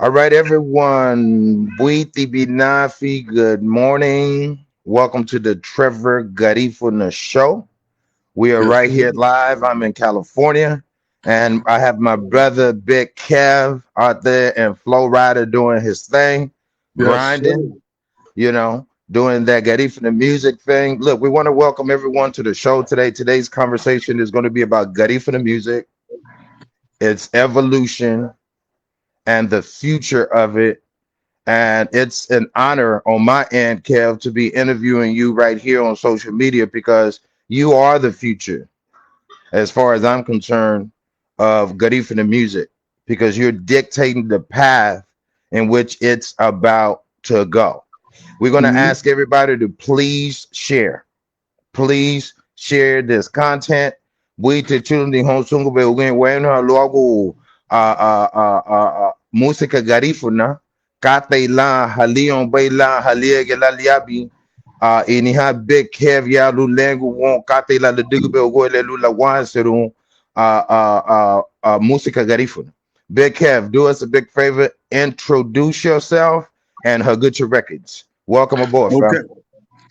All right, everyone. Buiti Binafi, good morning. Welcome to the Trevor Garifuna show. We are Yes, right sir. here live. I'm in California, and I have my brother Big Kev out there and Flow Rider doing his thing, Yes, sir. grinding, doing that Garifuna music thing. Look, we want to welcome everyone to the show today. Today's conversation is going to be about Garifuna music, its evolution, and the future of it. And it's an honor on my end, Kev, to be interviewing you right here on social media because you are the future, as far as I'm concerned, of Garifuna music, because you're dictating the path in which it's about to go. We're going to Mhm. ask everybody to please share. Please share this content. Buite chulundi honsungu be ugen wena logo música garifuna kate la halion bay la haliege la liabi ini ha big kev ya lu lengu won kate la le digu be ugo le lu la wanseru música garifuna. Big Kev, do us a big favor, introduce yourself and Hagucha Records. Welcome aboard, Okay. fam.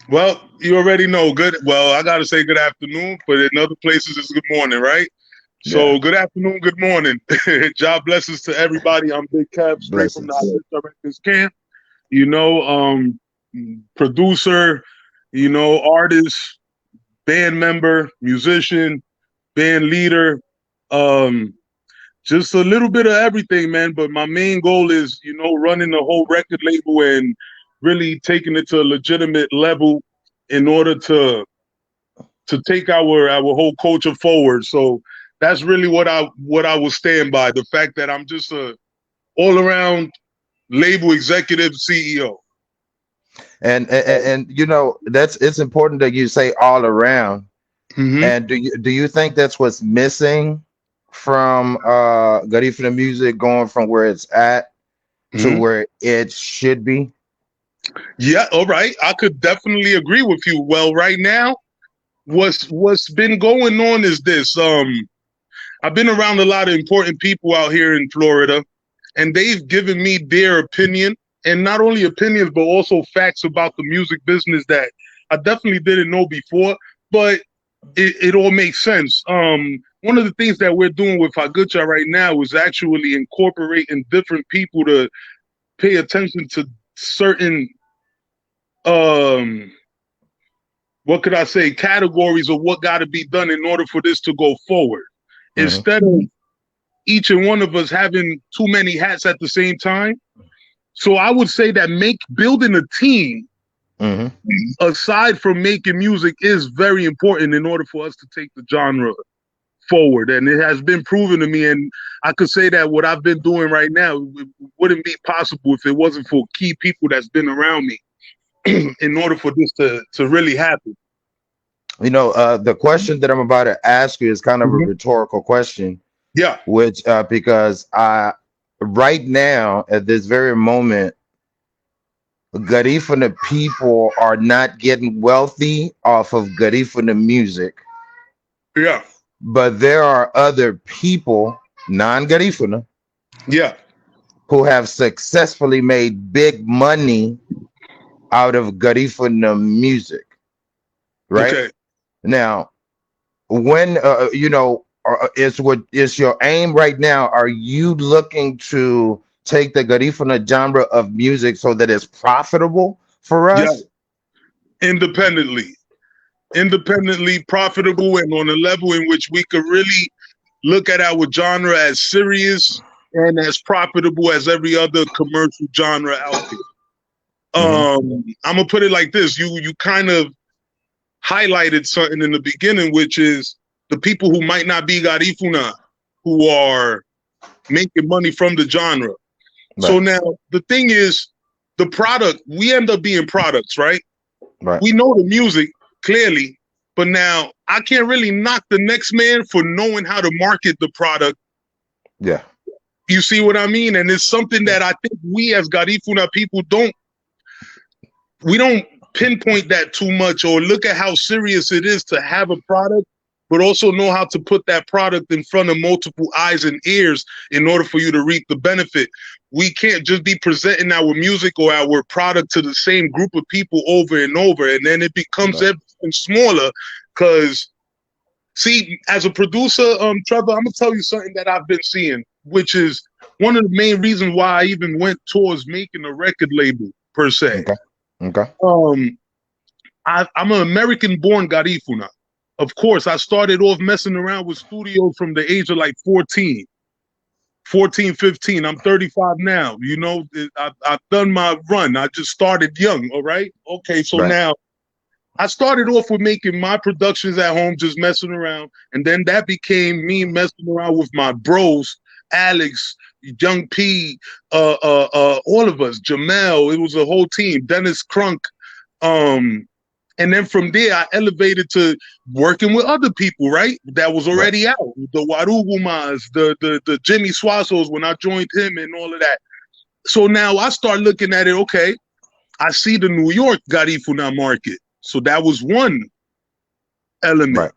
Well, you already know. Good. Well, I gotta say good afternoon, but in other places it's good morning, right? Yeah, So good afternoon, good morning. Job blessings to everybody. I'm Big Kev, straight from the blessings. Hagucha Records camp. You know, producer, artist, band member, musician, band leader. Um, just a little bit of everything, man. But my main goal is, running the whole record label and really taking it to a legitimate level in order to take our whole culture forward. So that's really what I will stand by. The fact that I'm just a all around label executive CEO. And you know that's it's important that you say all around. Mm-hmm. And do you think that's what's missing from Garifuna music going from where it's at to Mm-hmm. where it should be? Yeah, all right. I could definitely agree with you. Well, right now, what's been going on is this. I've been around a lot of important people out here in Florida, and they've given me their opinion, and not only opinions, but also facts about the music business that I definitely didn't know before, but it all makes sense. One of the things that we're doing with Hagucha right now is actually incorporating different people to pay attention to certain, um, what could I say, categories of what got to be done in order for this to go forward. Hmm. Instead of each and one of us having too many hats at the same time. So I would say that building a team Hmm. aside from making music is very important in order for us to take the genre forward. And it has been proven to me. And I could say that what I've been doing right now wouldn't be possible if it wasn't for key people that's been around me in order for this to really happen. The question that I'm about to ask you is kind of a Mhm. rhetorical question, Yeah. which because I right now at this very moment, Garifuna people are not getting wealthy off of Garifuna music. Yeah. But there are other people, non-Garifuna, Yeah. who have successfully made big money out of Garifuna music, right? Okay. Now, when is what is your aim right now? Are you looking to take the Garifuna genre of music so that it's profitable for Yeah. us? Independently. Independently profitable and on a level in which we could really look at our genre as serious and as profitable as every other commercial genre out there. Hmm. I'm gonna put it like this: you kind of highlighted something in the beginning, which is the people who might not be Garifuna, who are making money from the genre. So Right, now the thing is, the product, we end up being products, right? right, We know the music clearly, but now I can't really knock the next man for knowing how to market the product. yeah, You see what I mean? And it's something yeah. that I think we as Garifuna people we don't pinpoint that too much or look at how serious it is to have a product but also know how to put that product in front of multiple eyes and ears in order for you to reap the benefit. We can't just be presenting our music or our product to the same group of people over and over, and then it becomes everything smaller. Because, see, as a producer, Trevor, I'm gonna tell you something that I've been seeing, which is one of the main reasons why I even went towards making a record label per se. Okay. I'm an American-born Garifuna. Of course, I started off messing around with studios from the age of like 14, 15. I'm 35 now. You know, I've done my run. I just started young, all right? Okay, so now I started off with making my productions at home, just messing around. And then that became me messing around with my bros, Alex, Young P, all of us, Jamel. It was a whole team, Dennis Crunk. And then from there, I elevated to working with other people, right? That was already out. The Warugumas, the Jimmy Swasos when I joined him and all of that. So now I start looking at it, okay, I see the New York Garifuna market. So that was one element.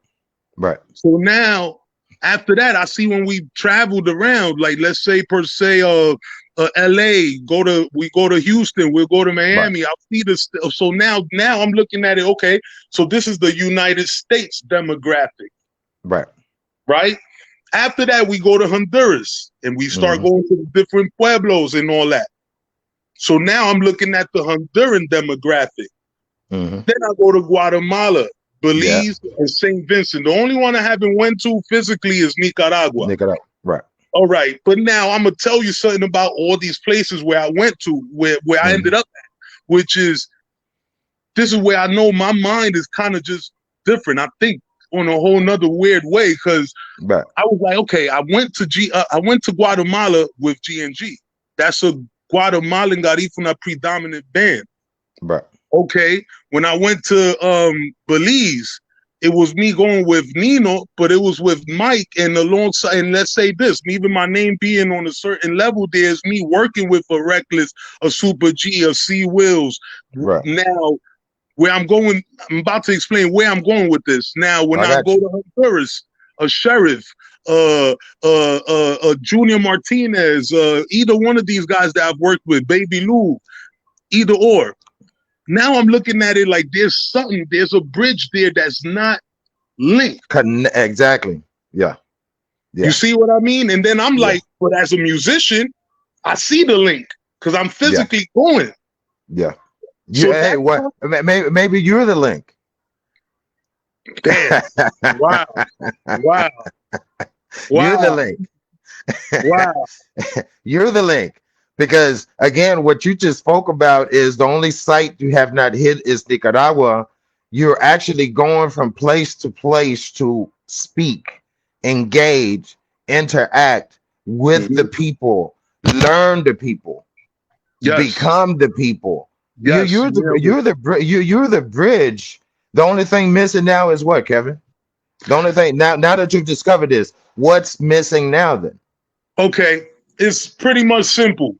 Right. So now, after that, I see when we traveled around, like let's say per se, LA, we go to Houston, we'll go to Miami. I'll see this. So now I'm looking at it. Okay, so this is the United States demographic. Right. After that, we go to Honduras and we start going to the different pueblos and all that. So now I'm looking at the Honduran demographic. Then I go to Guatemala, Belize, and St. Vincent. The only one I haven't went to physically is Nicaragua. Right. All right, but now I'm gonna tell you something about all these places where I went to, where I ended up at, which is, this is where I know my mind is kind of just different. I think on a whole nother weird way, because I was like, okay, I went to Guatemala with G&G. That's a Guatemalan Garifuna predominant band. Okay, when I went to Belize, it was me going with Nino, but it was with Mike, and alongside, and let's say this, even my name being on a certain level, there's me working with a Reckless, a Super G, a C Wills. Now, where I'm going, I'm about to explain where I'm going with this. Now, when I go to Honduras, a Sheriff, Junior Martinez, either one of these guys that I've worked with, Baby Lou, either or. Now I'm looking at it like there's a bridge there that's not linked. Exactly. Yeah. You see what I mean? And then I'm like, but as a musician, I see the link because I'm physically going. So hey, what? Maybe you're the link. Damn. Wow. You're the link. You're the link. Because again, what you just spoke about is the only site you have not hit is Nicaragua. You're actually going from place to place to speak, engage, interact with the people, learn the people, become the people. You're the bridge. The only thing missing now is what, Kevin? The only thing now that you've discovered this, what's missing now then? Okay, it's pretty much simple.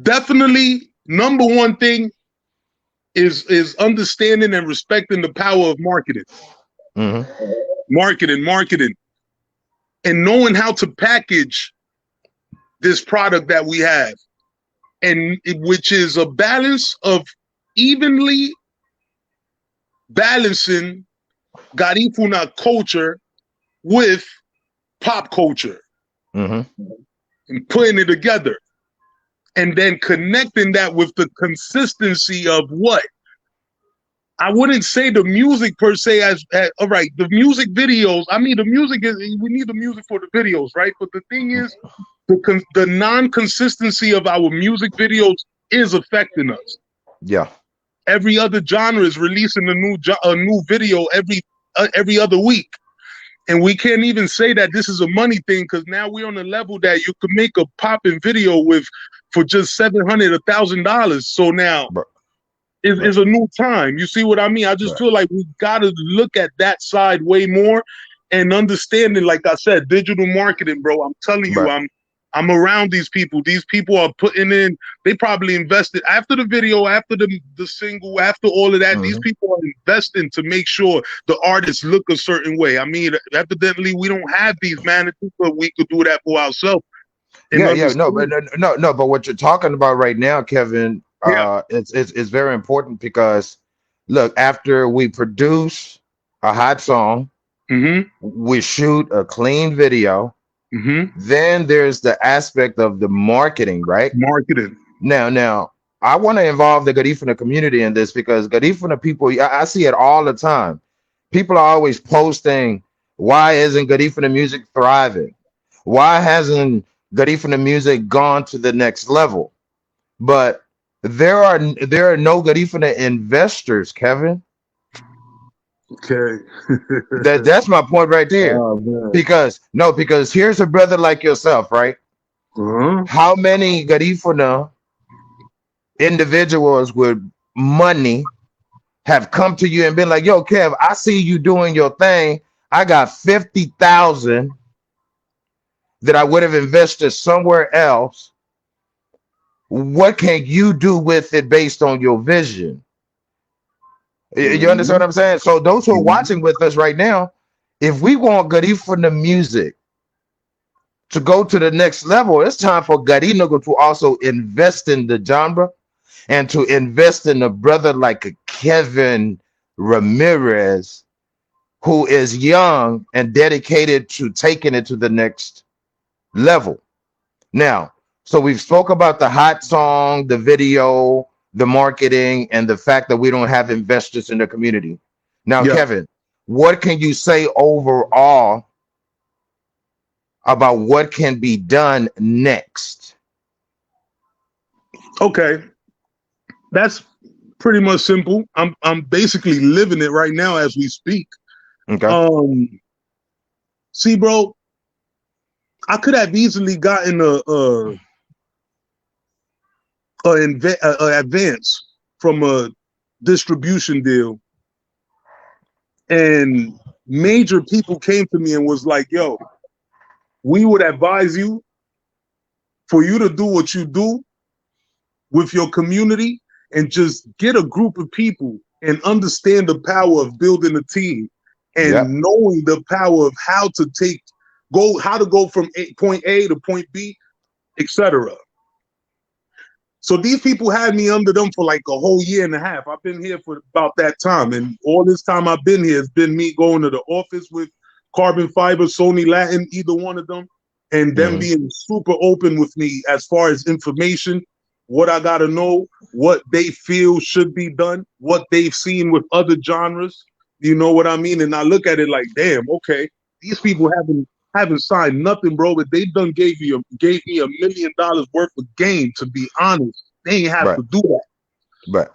Definitely number one thing is understanding and respecting the power of marketing. Marketing, and knowing how to package this product that we have, and which is a balance of evenly balancing Garifuna culture with pop culture. And putting it together, and then connecting that with the consistency of what? I wouldn't say the music per se as all right, the music videos. I mean, the music is, we need the music for the videos, right? But the thing is, the non-consistency of our music videos is affecting us. Every other genre is releasing a new video every other week. And we can't even say that this is a money thing, because now we're on a level that you can make a popping video for just $700, $1,000. So now is a new time. You see what I mean? I just feel like we got to look at that side way more and understanding, like I said, digital marketing, bro. I'm telling you, I'm around these people. These people are putting in. They probably invested after the video, after the single, after all of that. These Mhm. people are investing to make sure the artists look a certain way. I mean, evidently we don't have these managers, but we could do that for ourselves and Yeah, no, but understand. no, but what you're talking about right now, Kevin, Yeah. it's very important because look, after we produce a hot song, Mm-hmm. we shoot a clean video, Mm-hmm. then there's the aspect of the marketing, right? Marketing. Now, I want to involve the Garifuna community in this because Garifuna people, I see it all the time. People are always posting, why isn't Garifuna music thriving? Why hasn't Garifuna music gone to the next level? But there are no Garifuna investors, Kevin. Okay. That's my point right there. Oh man. Because here's a brother like yourself, right? Uh-huh. How many Garifuna individuals with money have come to you and been like, yo, Kev, I see you doing your thing. I got 50,000 that I would have invested somewhere else. What can you do with it based on your vision? You understand Mm-hmm. what I'm saying? So those who are Mm-hmm. watching with us right now, if we want Garif for the music to go to the next level, it's time for Garinogo to also invest in the genre and to invest in a brother like a Kevin Ramirez, who is young and dedicated to taking it to the next level. Now, so we've spoke about the hot song, the video, the marketing, and the fact that we don't have investors in the community. Now, Yeah. Kevin, what can you say overall about what can be done next? Okay. That's pretty much simple. I'm basically living it right now as we speak. Okay. Um, see, bro, I could have easily gotten a advance from a distribution deal, and major people came to me and was like, "Yo, we would advise you for you to do what you do with your community and just get a group of people and understand the power of building a team Yep. and knowing the power of how to go from point A to point B, etc." So these people had me under them for like a whole year and a half. I've been here for about that time. And all this time I've been here, it's been me going to the office with Carbon Fiber, Sony Latin, either one of them, and them Mhm. being super open with me as far as information, what I got to know, what they feel should be done, what they've seen with other genres. You know what I mean? And I look at it like, damn, okay, these people haven't signed nothing, bro, but they done gave me $1 million worth of game. To be honest, they ain't have Right. to do that. Right.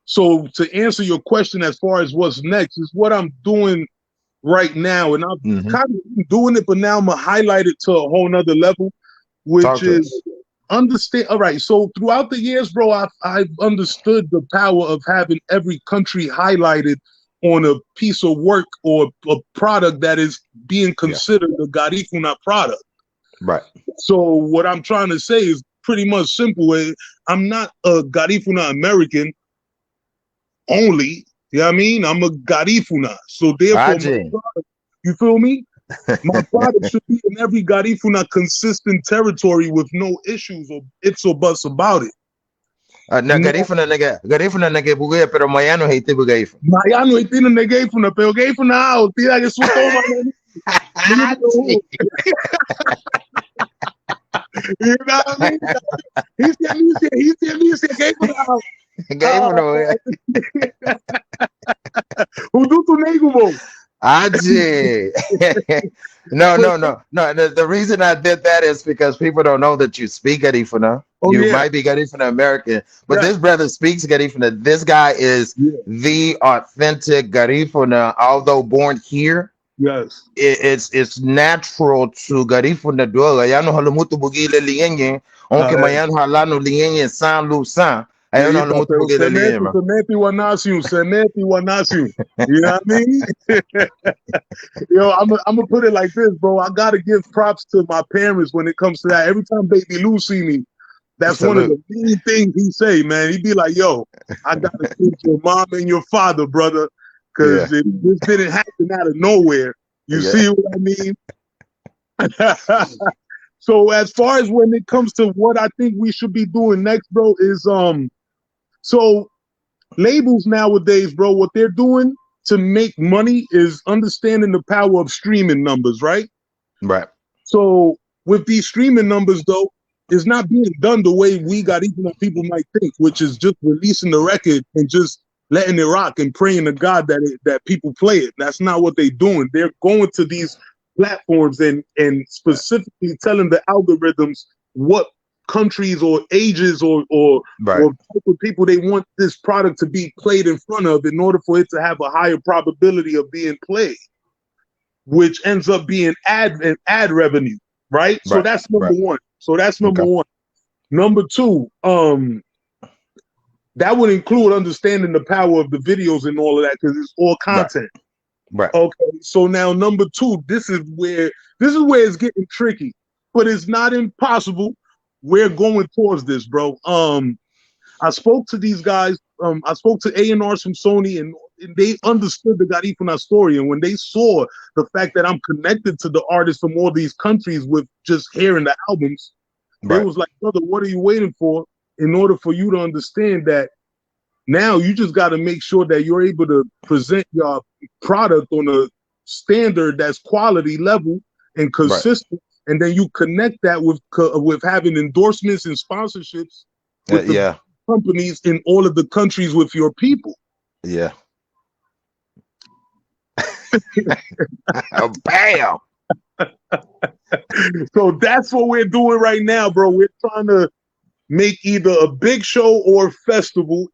So to answer your question, as far as what's next, is what I'm doing right now, and I've Mhm. kind of been doing it, but now I'm gonna highlight it to a whole nother level, Talk which to is us. understand. All right, so throughout the years, bro, I've understood the power of having every country highlighted on a piece of work or a product that is being Yeah. considered a Garifuna product. Right. So what I'm trying to say is pretty much simple. I'm not a Garifuna American only. You know what I mean? I'm a Garifuna. So therefore, my Aji. product, you feel me? My product should be in every Garifuna consistent territory with no issues or ifs or buts about it. Na No, Garifuna nage buguya pero mayano haiti bugay. Maya no itin na Garifuna, pero Garifuna, tira que su toma. Aji. You know what I mean? He said, Garifuna. Garifuna. Hudutu Negumo. Aji. No. The reason I did that is because people don't know that you speak Garifuna. Oh, You yeah. might be Garifuna American, but Yeah. this brother speaks Garifuna. This guy is Yeah. the authentic Garifuna, although born here. Yes. It's natural to Garifuna dola. Yano halumutu bugile lienye, onke mayan halano lienye san lusan. Yeah, Ayun you ang thought lumuto they po were kay Seneti, Lima. Seneti Wanasium. You know what I mean? Yo, I'm gonna put it like this, bro. I gotta give props to my parents when it comes to that. Every time Baby Lou see me, that's one of Salute. the main things he say, man. He be like, "Yo, I gotta thank your mom and your father, brother, because Yeah. this didn't happen out of nowhere." You Yeah. see what I mean? So as far as when it comes to what I think we should be doing next, bro, is so labels nowadays, bro, what they're doing to make money is understanding the power of streaming numbers, right? Right. So with these streaming numbers, though, it's not being done the way we got, even though people might think, which is just releasing the record and just letting it rock and praying to God that people play it. That's not what they're doing. They're going to these platforms and specifically telling the algorithms what countries or ages Right. or type of people they want this product to be played in front of in order for it to have a higher probability of being played, which ends up being ad revenue, right? So Right. that's number Right. one. So that's number Okay. one. Number two, that would include understanding the power of the videos and all of that because it's all Right. content. Right. Okay. So now number two, this is where it's getting tricky, but it's not impossible. We're going towards this, bro. I spoke to these guys. I spoke to A&Rs from Sony, and they understood the Garifuna story. And when they saw the fact that I'm connected to the artists from all these countries with just hearing the albums, they Right. was like, brother, what are you waiting for in order for you to understand that now you just got to make sure that you're able to present your product on a standard that's quality level and Right. consistent. And then you connect that with having endorsements and sponsorships with the Yeah. companies in all of the countries with your people. Yeah. Bam. So that's what we're doing right now, bro. We're trying to make either a big show or festival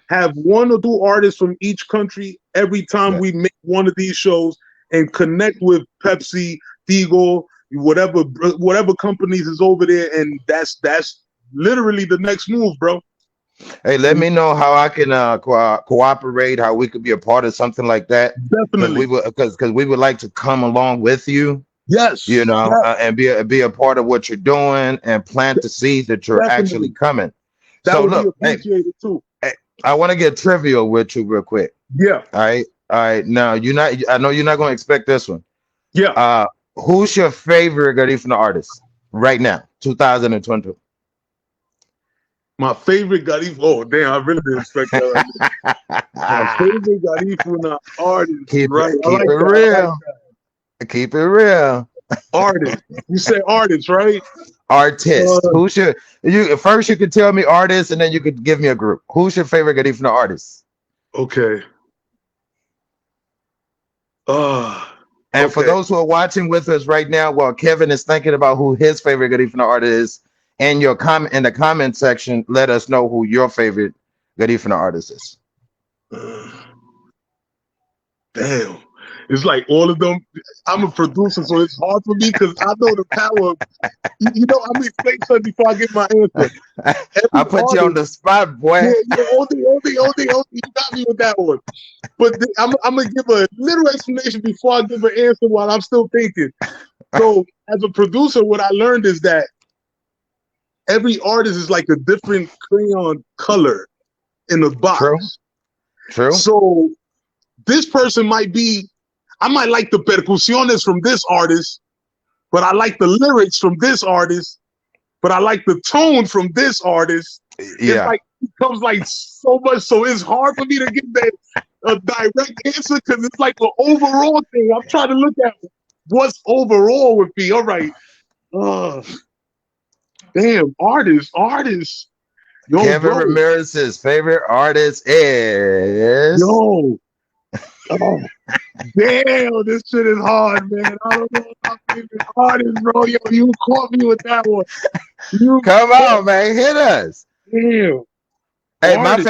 have one or two artists from each country every time Yeah. we make one of these shows and connect with Pepsi, Tigo, whatever companies is over there, and that's literally the next move, bro. Hey, let me know how I can cooperate, how we could be a part of something like that. Because Definitely. we would like to come along with you, Yes. you know, Yes, and be a part of what you're doing and plant the seeds that you're actually definitely. coming. That So would be look, hey, appreciated too. I want to get trivial with you real quick. Yeah. All right. All right. Now I know you're not going to expect this one. Yeah. Who's your favorite Garifuna artist right now, 2020? My favorite Garif. Oh, damn, I really didn't expect that right now. My favorite Garifuna artist. Right. I Keep like it that. I like real. Keep it real. that. Artist. You said artist, right? Artist. Uh, Who's your you first you could tell me artist and then you could give me a group. Who's your favorite Garifuna artist? okay. And for Okay. those who are watching with us right now, while Kevin is thinking about who his favorite Garifuna artist is, and your comment in the comment section, let us know who your favorite Garifuna artist is. Damn. It's like all of them. I'm a producer, so it's hard for me because I know the power of, I'm going to explain something before I get my answer. I Every put you on artist, the spot, boy. yeah, you got me with that one. But I'm going to give a little explanation before I give an answer while I'm still thinking. So as a producer, what I learned is that every artist is like a different crayon color in a True. box. True. So this person might be, I might like the percusiones from this artist, but I like the lyrics from this artist, but I like the tone from this artist. It's Yeah. like it becomes like so much. So it's hard for me to give that a direct answer because it's like an overall thing. I'm trying to look at what's overall with me. All right. Damn, artists. Yo, Kevin bro. Ramirez's favorite artist is Yo. Oh, damn, this shit is hard, man. I don't know if my favorite artist, bro. Yo, you caught me with that one. Come on, man, hit us. Damn. Hey, Artist.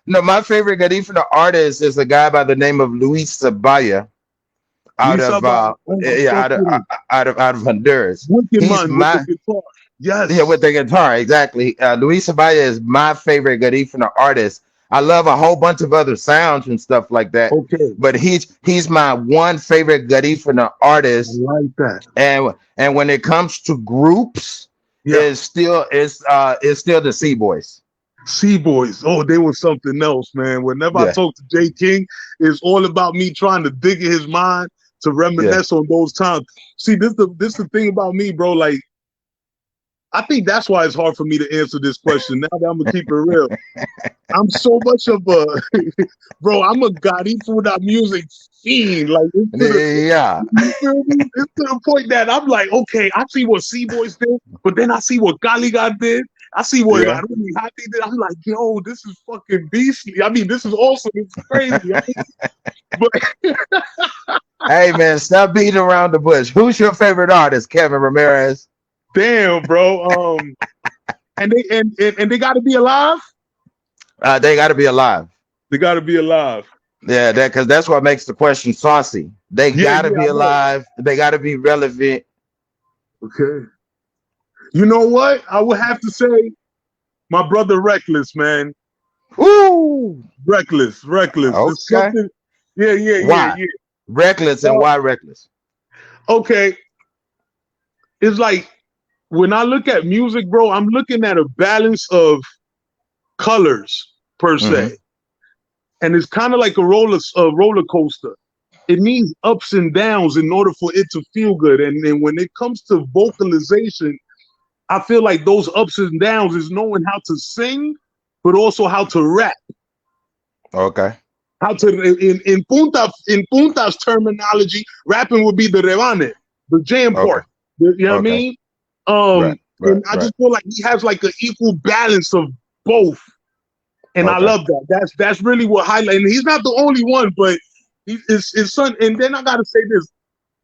my favorite Garifuna artist is a guy by the name of Luis Sabaya out Lisa of Ball. Oh, out of Honduras. Wicked He's man with the my guitar. Yeah, Yes. with the guitar, exactly. Luis Abaya is my favorite Garifuna artist. I love a whole bunch of other sounds and stuff like that, Okay. but he's my one favorite Garifuna I artist. like that. And when it comes to groups, Yeah. it's still the Sea Boys. Sea Boys. Oh, they were something else, man. Whenever I Yeah, talk to Jay King, it's all about me trying to dig in his mind to yeah. reminisce on those times. See, this the thing about me, bro. Like, I think that's why it's hard for me to answer this question. Now that I'm gonna keep it real, I'm so much of a bro. I'm a Garifuna music fiend. Like it's to the Yeah, you feel me? It's to the point that I'm like, okay, I see what Sea Boys did, but then I see what Galiga did. I see what yeah. Haruni Hati did. I'm like, yo, this is fucking beastly. I mean, this is awesome. It's crazy. I mean, but Hey man, stop beating around the bush. Who's your favorite artist? Kevin Ramirez. damn, bro. And they got to be alive. They got to be alive. They got to be alive. Yeah, that because that's what makes the question saucy. They Yeah, got to yeah, be I know. alive. They got to be relevant. Okay. You know what? I would have to say my brother Reckless, man. Woo! Reckless, reckless. There's Okay. something. Yeah, yeah, yeah, Why? yeah. Reckless and Uh, why reckless? okay. It's like when I look at music, bro, I'm looking at a balance of colors per Mm-hmm. se, and it's kind of like a roller coaster. It needs ups and downs in order for it to feel good. And then when it comes to vocalization, I feel like those ups and downs is knowing how to sing, but also how to rap. Okay. How to in Punta's terminology, rapping would be the rebane, the jam Okay. part. You know what I Okay. mean? Right. Right. And I Right. just feel like he has like an equal balance of both, and I Okay. love that. That's really what highlight. And he's not the only one, but his son. And then I gotta say this: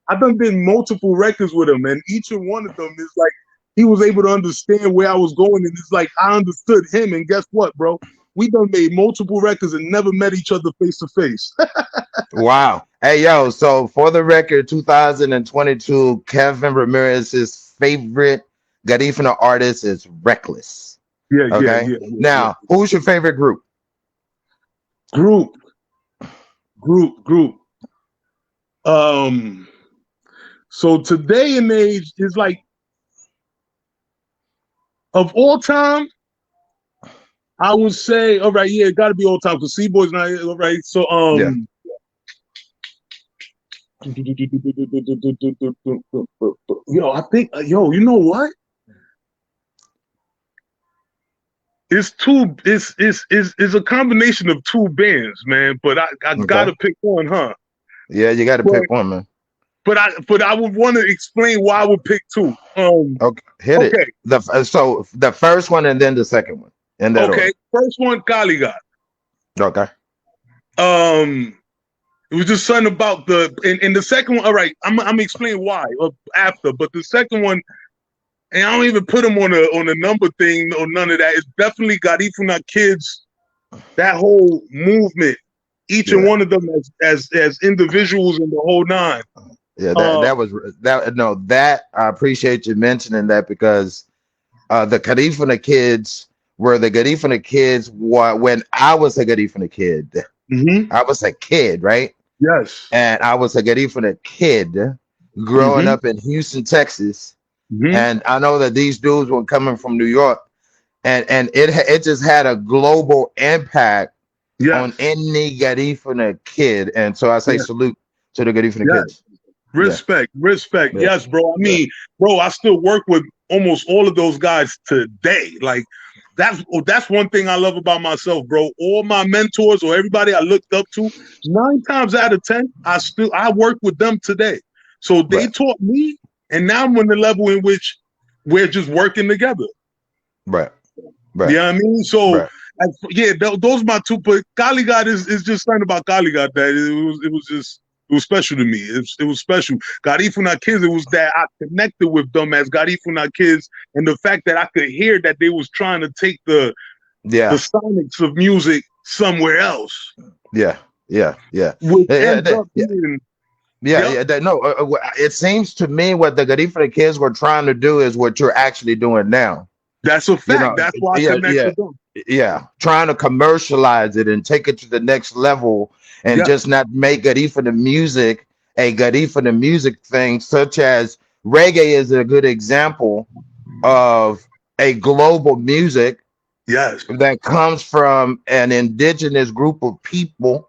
I've done multiple records with him, and each and one of them is like he was able to understand where I was going, and it's like I understood him. And guess what, bro? We done made multiple records and never met each other face to face. Wow. Hey yo. So for the record, 2022, Kevin Ramirez's favorite Garifuna artist is Reckless. Yeah, yeah, Okay. yeah, yeah, yeah. Now, who's your favorite group? Group, group. Um, so today and age is like of all time, I would say, all right, yeah, it gotta be all time because C Boy's not all right. So Yeah. yo, I think you know what? It's a combination of two bands, man. But I Okay. gotta pick one, huh? Yeah, you got to But pick one, man. but I would want to explain why I would pick two. Okay, hit it. Okay, So the first one and then the second one in that okay. order. First one, Kali. Okay. Um, it was just something about and the second one. All right, I'm gonna explain why after. But the second one, and I don't even put them on a number thing or none of that. It's definitely Garifuna Kids. That whole movement, each and Yeah. one of them as individuals in the whole nine. Yeah. That Uh, that was that. No, that I appreciate you mentioning that because the Garifuna kids were the Garifuna kids. When I was a Garifuna kid, mm-hmm. I was a kid, right? Yes. And I was a Garifuna kid growing Mm-hmm. up in Houston, Texas. Mm-hmm. And I know that these dudes were coming from New York, and it just had a global impact on Yes. any Garifuna kid. And so I say Yes. salute to the Garifuna Yes. kids. Yeah, Respect. yeah, Yes, bro. I yeah, mean, bro, I still work with almost all of those guys today. Like that's one thing I love about myself, bro. All my mentors or everybody I looked up to, 9 times out of 10, I work with them today. So they right, taught me, and now I'm on the level in which we're just working together. right, You right, know what I mean? So right. yeah, those are my two. But Caligard is just something about Caligard that it was special to me. It was special. Garifuna Kids, it was that I connected with them as Garifuna Kids, and the fact that I could hear that they was trying to take the Yeah, sonics of music somewhere else, yeah, yeah, yeah, which yeah, ends yeah, up yeah. being Yeah, Yep, yeah. No, it seems to me what the Garifuna kids were trying to do is what you're actually doing now. that's a You fact. know, That's why I yeah, connect yeah, with them. yeah. Trying to commercialize it and take it to the next level, and Yes, just not make Garifuna music a Garifuna music thing, such as reggae is a good example of a global music yes, that comes from an indigenous group of people,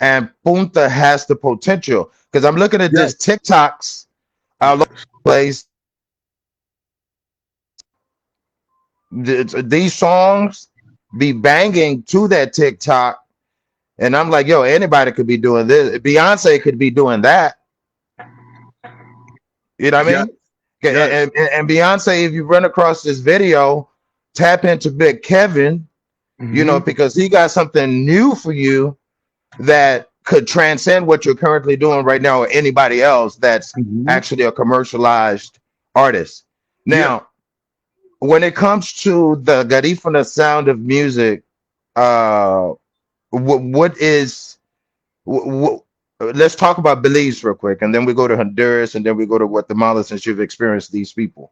and Punta has the potential. Because I'm looking at yes, this TikToks all over yes, the place. These songs be banging to that TikTok, and I'm like, yo, anybody could be doing this. Beyonce could be doing that. You know what I yes, mean? yes. And Beyonce, if you run across this video, tap into Big Kevin, you know, Hmm. because he got something new for you that could transcend what you're currently doing right now or anybody else that's Hmm. actually a commercialized artist. Yeah, Now, when it comes to the Garifuna sound of music, uh, what is what, let's talk about Belize real quick, and then we go to Honduras, and then we go to Guatemala since you've experienced these people.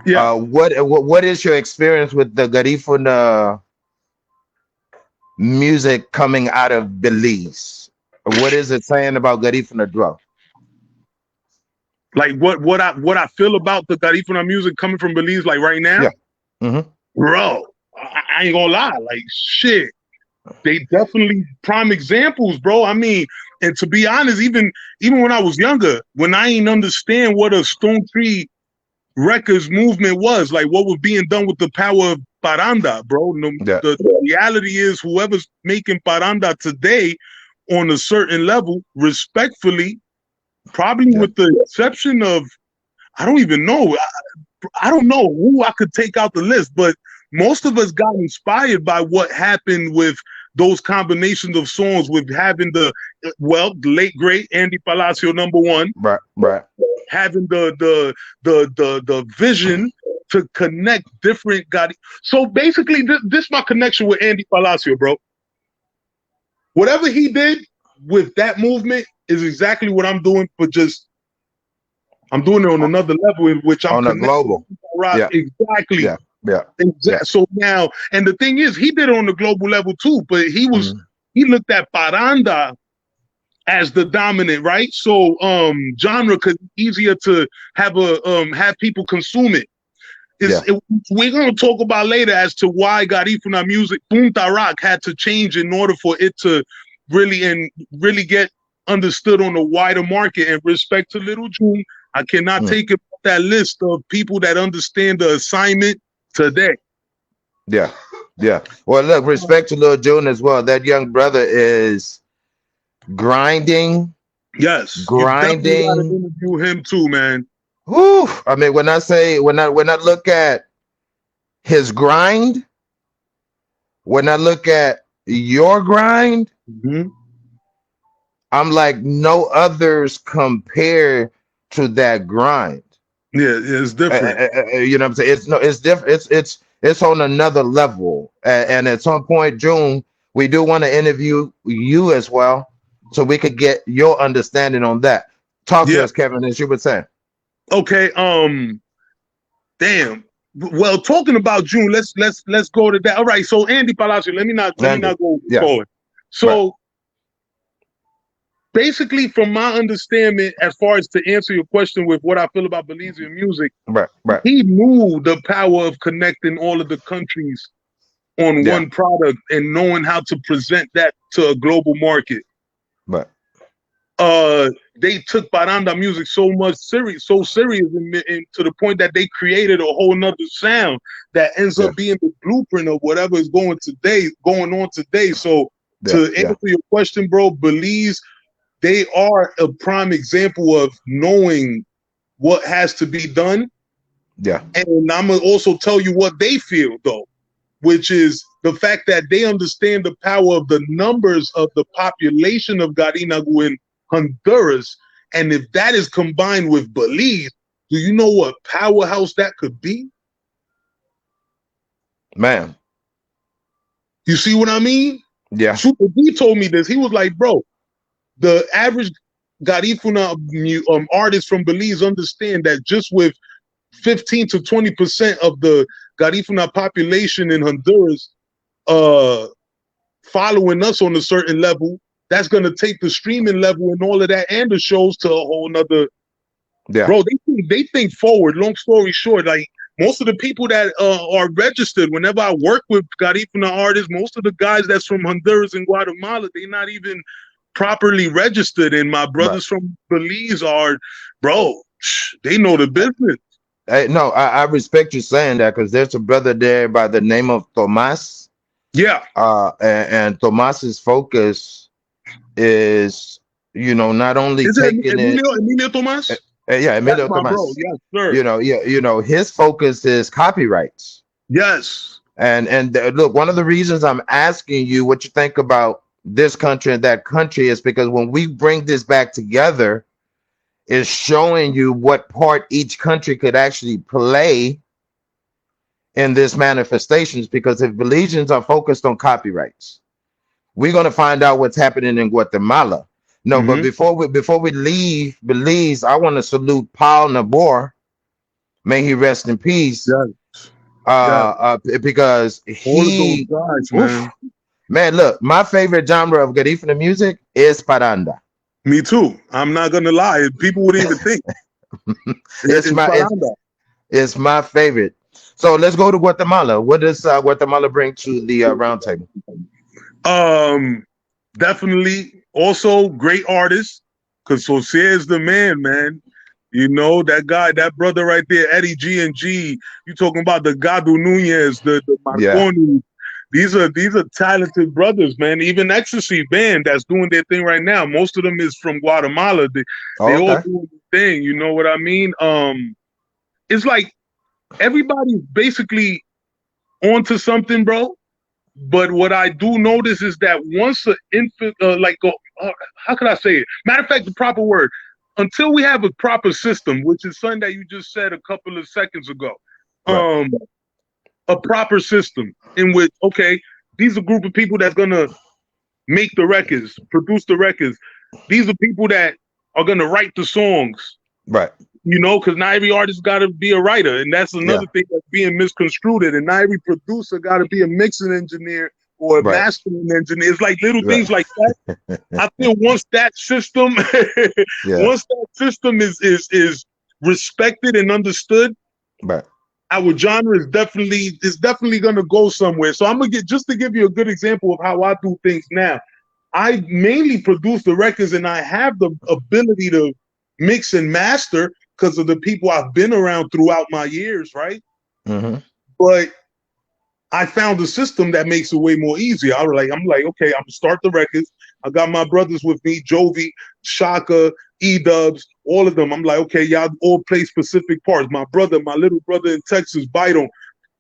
yeah. What is your experience with the Garifuna music coming out of Belize? What is it saying about Garifuna drum? Like what I feel about the Garifuna music coming from Belize, like right now, Yeah. Hmm. bro. I ain't gonna lie, like shit. They definitely prime examples, bro. I mean, and to be honest, even when I was younger, when I ain't understand what a Stone Tree Records movement was, like what was being done with the power of paranda, bro. Yeah. The reality is, whoever's making paranda today, on a certain level, respectfully, probably Yeah. with the exception of, I don't even know. I don't know who I could take out the list, but most of us got inspired by what happened with those combinations of songs, with having the late great Andy Palacio #1, Right. Right. having the vision to connect different God. So basically, this my connection with Andy Palacio, bro. Whatever he did with that movement is exactly what I'm doing, but just I'm doing it on another level in which I'm On a connecting global. with rock. Yeah. Exactly. Yeah. Yeah. Yeah. Exactly. So now, and the thing is, he did it on the global level too, but Mm. he looked at paranda as the dominant, right? So genre could be easier to have people consume it. Yeah. We're gonna talk about later as to why Garifuna music Punta Rock had to change in order for it to really get understood on a wider market. And respect to Little June, I cannot Mm. take it off that list of people that understand the assignment today. Yeah. Yeah. Well, look, respect to Lil June as well. That young brother is grinding, Yes, you definitely got to grinding. interview him too, man. Whew. I mean, when I look at his grind, when I look at your grind, Mm-hmm. I'm like no others compare to that grind. Yeah, it's different. You know what I'm saying? It's no, it's different. It's on another level. And at some point, June, we do want to interview you as well, so we could get your understanding on that. Talk to Yeah. us, Kevin, as you were saying. Okay. Damn. Well, talking about June, let's go to that. All right. So Andy Palacio, let me Andy. not go Yeah. forward. Right. So basically, from my understanding, as far as to answer your question with what I feel about Belizean music, Right. Right. he knew the power of connecting all of the countries on Yeah. one product and knowing how to present that to a global market. Right. They took Baranda music so serious, to the point that they created a whole nother sound that ends Yeah. up being the blueprint of whatever is going on today. So Yeah. to Yeah. answer your question, bro, Belize, they are a prime example of knowing what has to be done. Yeah. And I'm gonna also tell you what they feel though, which is the fact that they understand the power of the numbers of the population of Garinagu in Honduras. And if that is combined with Belize, do you know what powerhouse that could be? Man. You see what I mean? Yeah. Super D told me this. He was like, bro, the average Garifuna artists from Belize understand that just with 15 to 20% of the Garifuna population in Honduras following us on a certain level, that's going to take the streaming level and all of that and the shows to a whole nother. Yeah. Bro, they think forward. Long story short, like most of the people that are registered, whenever I work with Garifuna artists, most of the guys that's from Honduras and Guatemala, they're not even properly registered. And my brothers from Belize are, bro, they know the business. Hey, no, I respect you saying that, because there's a brother there by the name of Tomas. Yeah. And Tomas's focus is, not only Is it taking Emilio Tomas? Yeah, Emilio That's my Tomas. bro. Yes, sir. His focus is copyrights. Yes. And look, one of the reasons I'm asking you what you think about this country and that country is because when we bring this back together, is showing you what part each country could actually play in this manifestations. Because if Belizeans are focused on copyrights, we're going to find out what's happening in Guatemala. No, but before we leave Belize, I want to salute Paul Nabor. May he rest in peace. Because he, all of those guys, man, look, my favorite genre of Garifuna music is paranda. Me too. I'm not gonna lie. People wouldn't even think. It's my favorite. So let's go to Guatemala. What does Guatemala bring to the round table? Definitely also great artist, because Jose is the man. You know, that guy, that brother right there, Eddie G and G. You talking about the Gadu Nunez, the Marconi. Yeah. These are talented brothers, man. Even Ecstasy Band that's doing their thing right now. Most of them is from Guatemala. They all doing their thing. You know what I mean? It's like everybody's basically onto something, bro. But what I do notice is that once an infant, how could I say it? Matter of fact, the proper word. Until we have a proper system, which is something that you just said a couple of seconds ago. Right. A proper system in which, okay, these are a group of people that's going to make the records, produce the records. These are people that are going to write the songs. Right. You know, because not every artist got to be a writer. And that's another thing that's being misconstrued. And not every producer got to be a mixing engineer or a mastering engineer. It's like little things like that. I feel once that system, once that system is respected and understood, our genre is definitely gonna go somewhere. So I'm gonna just to give you a good example of how I do things now. I mainly produce the records, and I have the ability to mix and master because of the people I've been around throughout my years, right? Mm-hmm. But I found a system that makes it way more easier. I'm like, okay, I'm gonna start the records. I got my brothers with me, Jovi, Shaka, E-Dubs, all of them. I'm like, okay, y'all all play specific parts. My little brother in Texas, Bidon,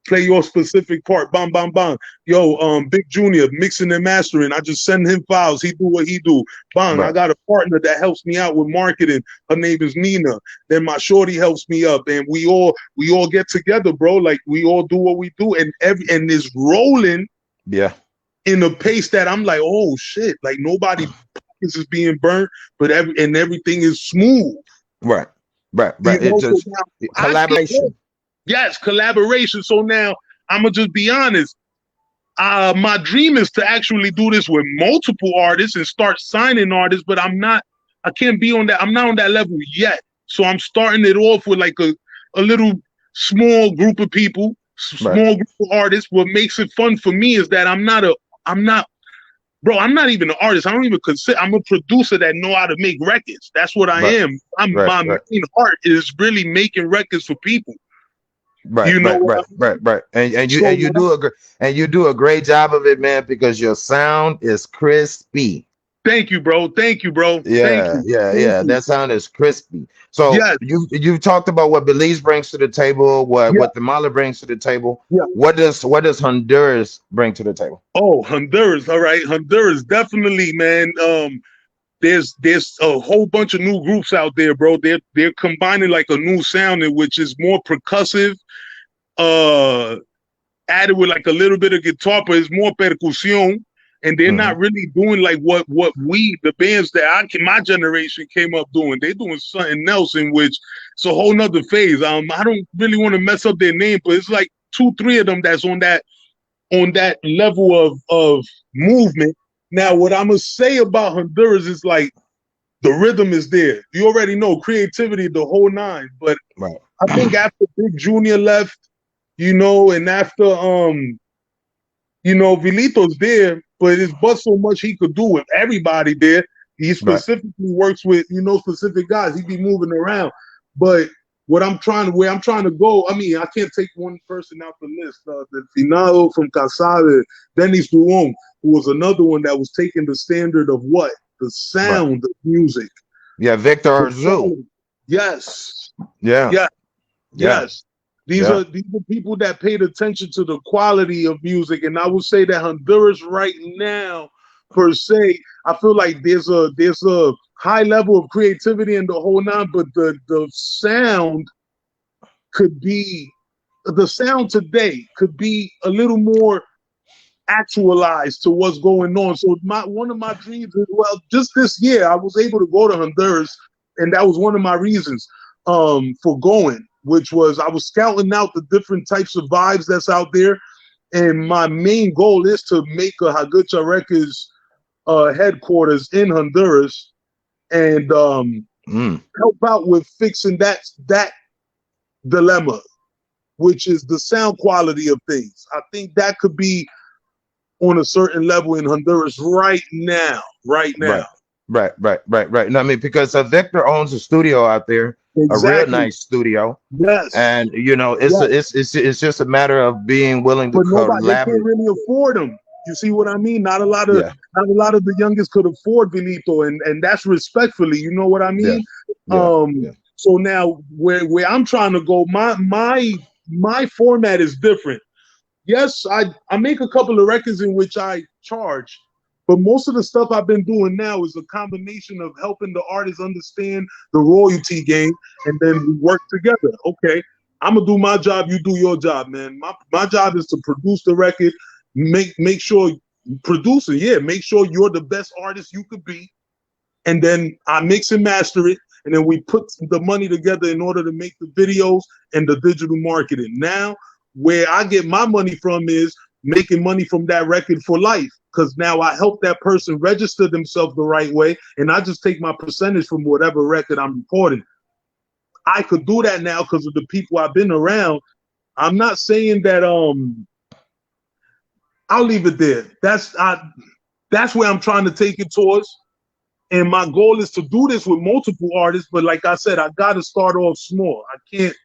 play your specific part. Bam, bam, bam. Yo, Big Junior, mixing and mastering. I just send him files. He do what he do. Bang. Right. I got a partner that helps me out with marketing. Her name is Nina. Then my shorty helps me up, and we all get together, bro. Like we all do what we do, and it's rolling. Yeah. In a pace that I'm like, oh shit! Like nobody is being burnt, but everything is smooth. Right. It's just collaboration. Yes, collaboration. So now I'm gonna just be honest. My dream is to actually do this with multiple artists and start signing artists, but I can't be on that. I'm not on that level yet. So I'm starting it off with like a little small group of people, small group of artists. What makes it fun for me is that I'm not even an artist. I don't even consider. I'm a producer that know how to make records. That's what I am. My main heart is really making records for people. Right, right. And you do a great job of it, man, because your sound is crispy. Thank you, bro. Yeah. That sound is crispy. So you talked about what Belize brings to the table, what Guatemala brings to the table. Yeah. What does Honduras bring to the table? Oh, Honduras. All right. Honduras, definitely, man. There's a whole bunch of new groups out there, bro. They're combining like a new sound, which is more percussive, added with like a little bit of guitar, but it's more percussion. and they're Hmm. not really doing like what we, the bands that my generation came up doing. They're doing something else in which it's a whole nother phase. I don't really want to mess up their name, but it's like two, three of them that's on that level of movement. Now, what I'm gonna say about Honduras is like the rhythm is there. You already know creativity, the whole nine. But Right. I think after Big Junior left, and after Vilito's there, but it's but so much he could do with everybody there. He Right. specifically works with, specific guys. He be moving around. But where I'm trying to go, I mean, I can't take one person out the list. The Finado from Casale, Dennis Duong, who was another one that was taking the standard of what? The Right. sound of music. Yeah. Victor The Arzu. quality. Yes. Yeah. Yes. Yeah. Yes. These Yeah. are people that paid attention to the quality of music. And I would say that Honduras right now, per se, I feel like there's a high level of creativity in the whole nine, but the sound could be the sound today could be a little more actualized to what's going on. So one of my dreams is, well, just this year I was able to go to Honduras, and that was one of my reasons for going, which was I was scouting out the different types of vibes that's out there, and my main goal is to make a Hagucha Records headquarters in Honduras and Mm. help out with fixing that dilemma, which is the sound quality of things. I think that could be on a certain level in Honduras right now. Right now. Right. Right. Right. Right. Right. No, I mean, because Victor owns a studio out there, a real Exactly. nice studio, Yes. and it's Yes. it's just a matter of being willing to But nobody they can't collaborate. really afford them. You see what I mean? Yeah. Not a lot of the youngest could afford Benito, and that's respectfully. You know what I Yeah. mean? Yeah. Yeah. So now where I'm trying to go, my format is different. Yes, I make a couple of records in which I charge, but most of the stuff I've been doing now is a combination of helping the artists understand the royalty game, and then we work together. Okay, I'm gonna do my job, you do your job, man. My job is to produce the record, make sure producing, yeah, make sure you're the best artist you could be, and then I mix and master it, and then we put the money together in order to make the videos and the digital marketing. Now, where I get my money from is making money from that record for life, because now I help that person register themselves the right way, and I just take my percentage from whatever record I'm recording. I could do that now because of the people I've been around. I'm not saying that I'll leave it there. That's where I'm trying to take it towards. And my goal is to do this with multiple artists, but like I said, I got to start off small. I can't,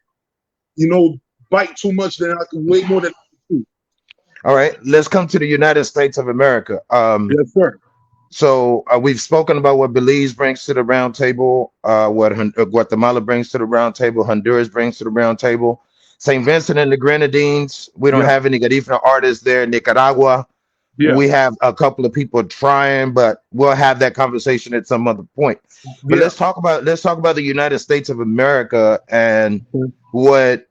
bite too much. Then I can way more than I can do. All right. Let's come to the United States of America. Yes, sir. So we've spoken about what Belize brings to the round table, what Guatemala brings to the round table, Honduras brings to the round table, St. Vincent and the Grenadines. We don't Yeah, have any Garifuna artists there. Nicaragua, yeah, we have a couple of people trying, but we'll have that conversation at some other point. But yeah. let's talk about the United States of America and what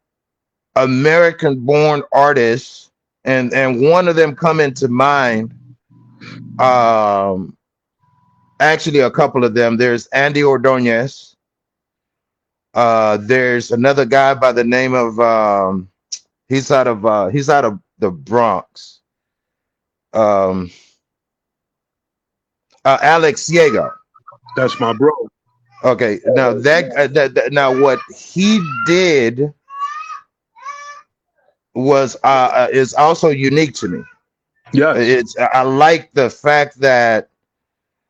American-born artists and one of them come into mind. Um, Actually, a couple of them. There's Andy Ordonez. There's another guy by the name of he's out of the Bronx. Um, Alex Yeager. That's my bro. Okay, now now what he did was is also unique to me. Yes, I like the fact that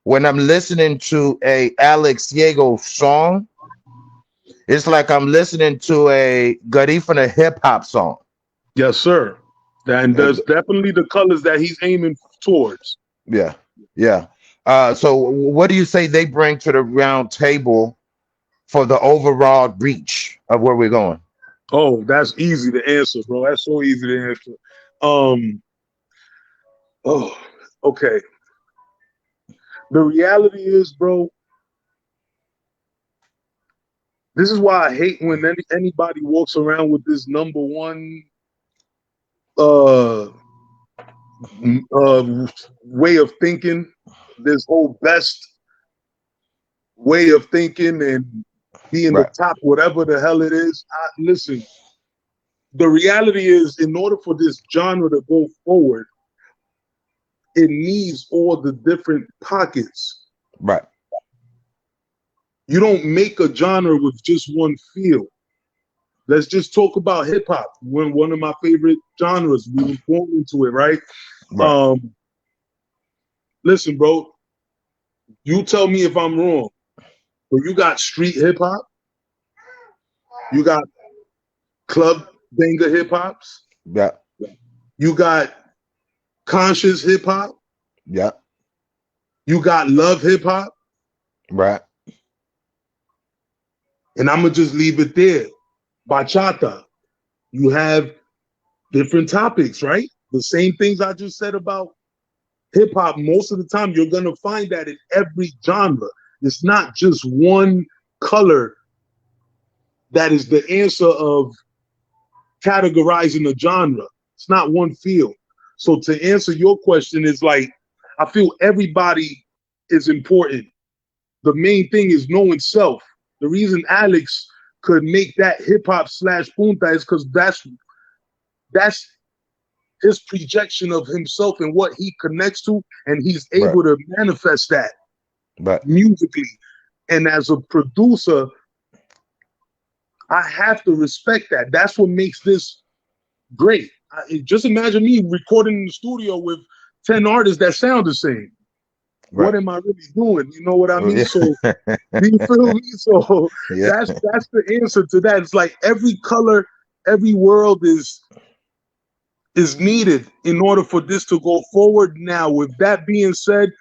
when I'm listening to a Alex Yeager song, it's like I'm listening to a Garifuna hip hop song. yes, sir. And Uh, there's definitely the colors that he's aiming towards. yeah, yeah. So what do you say they bring to the round table for the overall reach of where we're going? Oh, that's easy to answer, bro. That's so easy to answer. Um, oh, okay. The reality is, bro, this is why I hate when anybody walks around with this number one uh way of thinking, this whole best way of thinking and being the Right. top, whatever the hell it is. Listen, the reality is, in order for this genre to go forward, it needs all the different pockets. Right. You don't make a genre with just one feel. Let's just talk about hip hop. One of my favorite genres. We were born into it, right? Right. Um, listen, bro. You tell me if I'm wrong. But you got street hip hop. You got club banger hip hops. Yeah. You got conscious hip hop. Yeah. You got love hip hop. Right. And I'm gonna just leave it there. Bachata. You have different topics, right? The same things I just said about hip hop. Most of the time, you're gonna find that in every genre. It's not just one color that is the answer of categorizing a genre. It's not one field. So to answer your question is like, I feel everybody is important. The main thing is knowing self. The reason Alex could make that hip hop slash punta is because that's his projection of himself and what he connects to, and he's Right. able to manifest that Right. musically. And as a producer, I have to respect that. That's what makes this great. Just imagine me recording in the studio with 10 artists that sound the same. What Right. am I really doing? You know what I Oh, mean? yeah. So do you feel me? So Yeah. that's the answer to that. It's like every color, every world is needed in order for this to go forward. Now, with that being said,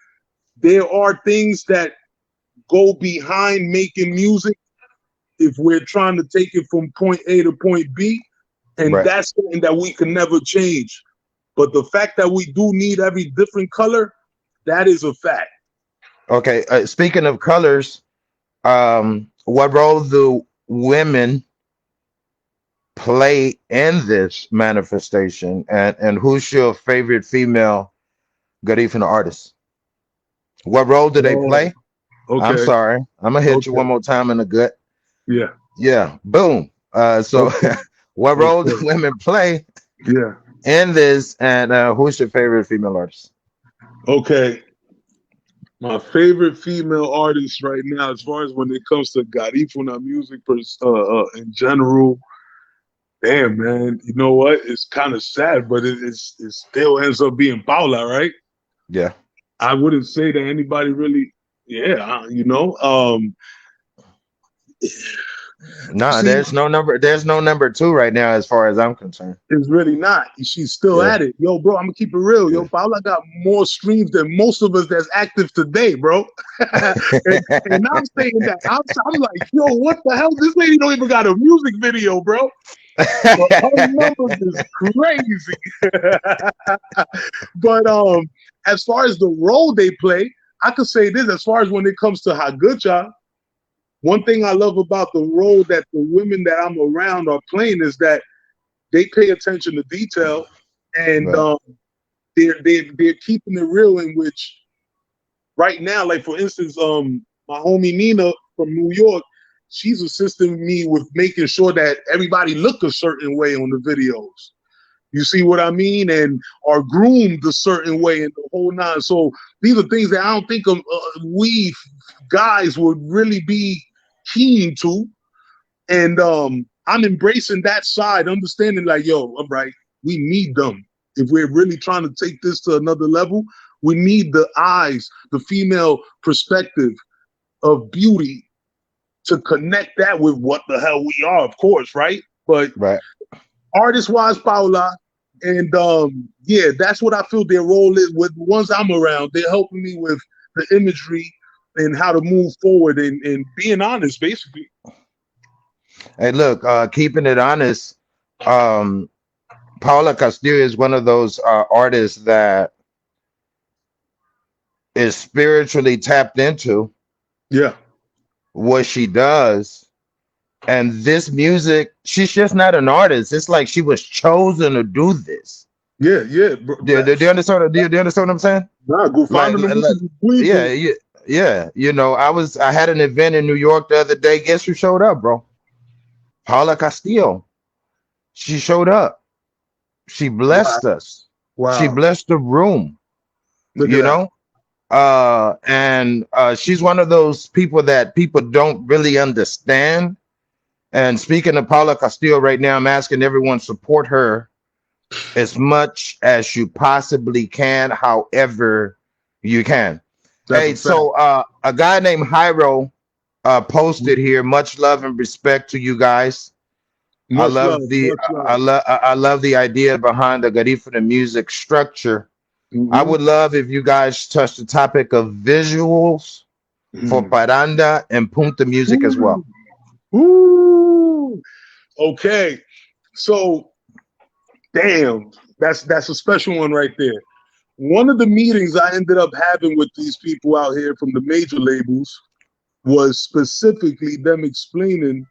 there are things that go behind making music if we're trying to take it from point A to point B, and Right. that's something that we can never change. But the fact that we do need every different color, that is a fact. Okay. Speaking of colors, what role do women play in this manifestation, and who's your favorite female Garifuna artist? What role do they Oh, play? I'm okay, sorry. I'm gonna hit you okay, one more time in the gut. yeah, Yeah, boom. So okay, what role do okay, women play yeah, in this, and who's your favorite female artist? okay. My favorite female artist right now, as far as when it comes to Garifuna music in general, damn man, you know what? It's kind of sad, but it still ends up being Paula, right? Yeah. I wouldn't say that anybody really, yeah, No, see, there's no number. There's no number two right now, as far as I'm concerned. it's really not. She's still Yeah. at it. Yo, bro, I'm gonna keep it real. Yeah. Yo, Paula got more streams than most of us that's active today, bro. and I'm saying that I'm like, yo, what the hell? This lady don't even got a music video, bro. But her numbers is crazy. But as far as the role they play, I could say this: as far as when it comes to Hagucha, one thing I love about the role that the women that I'm around are playing is that they pay attention to detail, and Right. they're keeping it real. In which right now, like for instance, my homie Nina from New York, she's assisting me with making sure that everybody look a certain way on the videos. You see what I mean? And are groomed a certain way in the whole nine. So these are things that I don't think we guys would really be keen to. And I'm embracing that side, understanding like, yo, all right, we need them. If we're really trying to take this to another level, we need the eyes, the female perspective of beauty to connect that with what the hell we are, of course, right? But Right. artist wise, Paula, and yeah, that's what I feel their role is with the ones I'm around. They're helping me with the imagery and how to move forward and being honest, basically. Hey, look. Keeping it honest. Um, Paula Castillo is one of those artists that is spiritually tapped into Yeah, what she does. And this music, she's just not an artist. It's like she was chosen to do this. Yeah. Do you understand? Do you understand what I'm saying? Nah, go Like, find them. like yeah, yeah, yeah. You know, I had an event in New York the other day. Guess who showed up, bro? Paula Castillo. She showed up. She Wow. blessed us. She Wow. blessed the room, Look at you that. know? And she's one of those people that people don't really understand. And speaking of Paula Castillo right now, I'm asking everyone support her as much as you possibly can, however you can. That's a Hey, fact. so a guy named Hyro posted here, much love and respect to you guys. I Much love. love the Much love. I love the idea behind the Garifuna music structure. I Mm-hmm. would love if you guys touch the topic of visuals for Mm. paranda and punta music as well. Ooh. Ooh. Okay. So, damn, that's a special one right there. One of the meetings I ended up having with these people out here from the major labels was specifically them explaining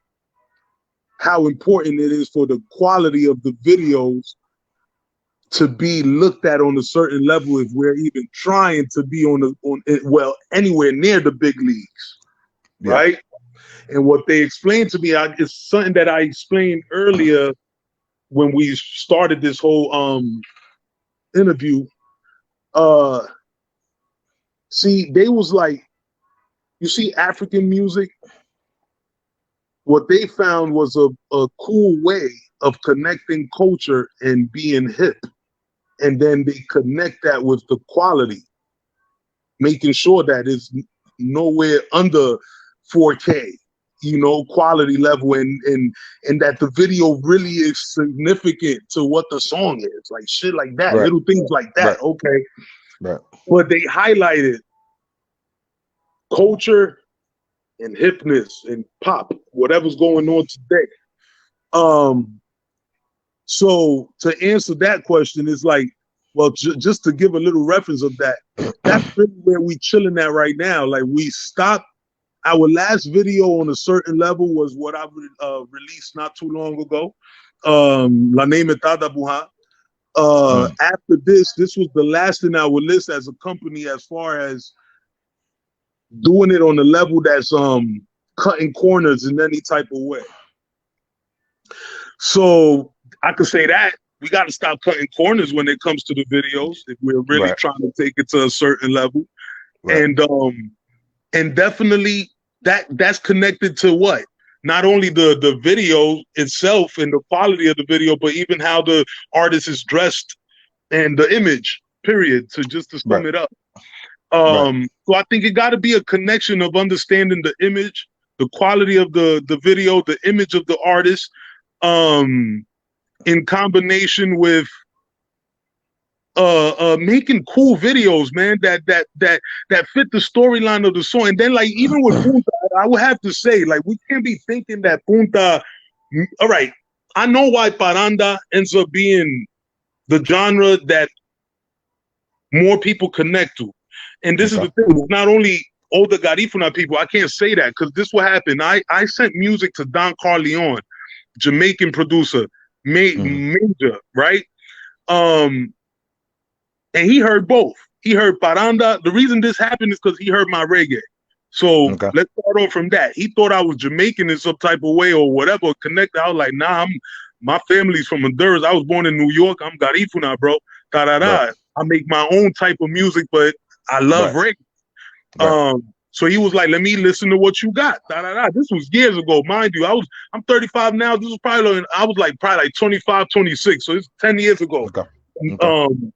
how important it is for the quality of the videos to be looked at on a certain level if we're even trying to be well anywhere near the big leagues, Yeah. right? And what they explained to me is something that I explained earlier when we started this whole interview. Uh, see, they was like, you see, African music. What they found was a cool way of connecting culture and being hip, and then they connect that with the quality, making sure that it's nowhere under 4K, quality level, and that the video really is significant to what the song is, like shit like that, Right. little things like that. Right. Okay, Right. but they highlighted culture and hipness and pop, whatever's going on today. Um, so to answer that question is like, well, just to give a little reference of that, that's really where we chilling at right now. Like we stopped. Our last video on a certain level was what I released not too long ago. La Name Tada Buha. Mm. After this was the last in our list as a company as far as doing it on a level that's cutting corners in any type of way. So I could say that we got to stop cutting corners when it comes to the videos if we're really Right. trying to take it to a certain level. Right. And definitely that's connected to what? Not only the video itself and the quality of the video, but even how the artist is dressed and the image, period, to sum Right. it up. Right. So I think it got to be a connection of understanding the image, the quality of the video, the image of the artist, in combination with making cool videos, man, that fit the storyline of the song. And then like even with Punta, I would have to say, like, we can't be thinking that Punta, all right, I know why Paranda ends up being the genre that more people connect to. And this is Okay. the thing, it's not only older Garifuna people, I can't say that because this what happened. I sent music to Don Carleon, Jamaican producer, major, right? Um, and he heard both. He heard Paranda. The reason this happened is because he heard my reggae. So Okay. let's start off from that. He thought I was Jamaican in some type of way or whatever, connected. I was like, nah, my family's from Honduras. I was born in New York. I'm Garifuna, bro. Da da Right. da. I make my own type of music, but I love Right. reggae. Right. So he was like, let me listen to what you got. Da, da, da. This was years ago, mind you. I'm 35 now. This was probably, I was like probably like 25, 26. So it's 10 years ago. Okay. Okay. Um,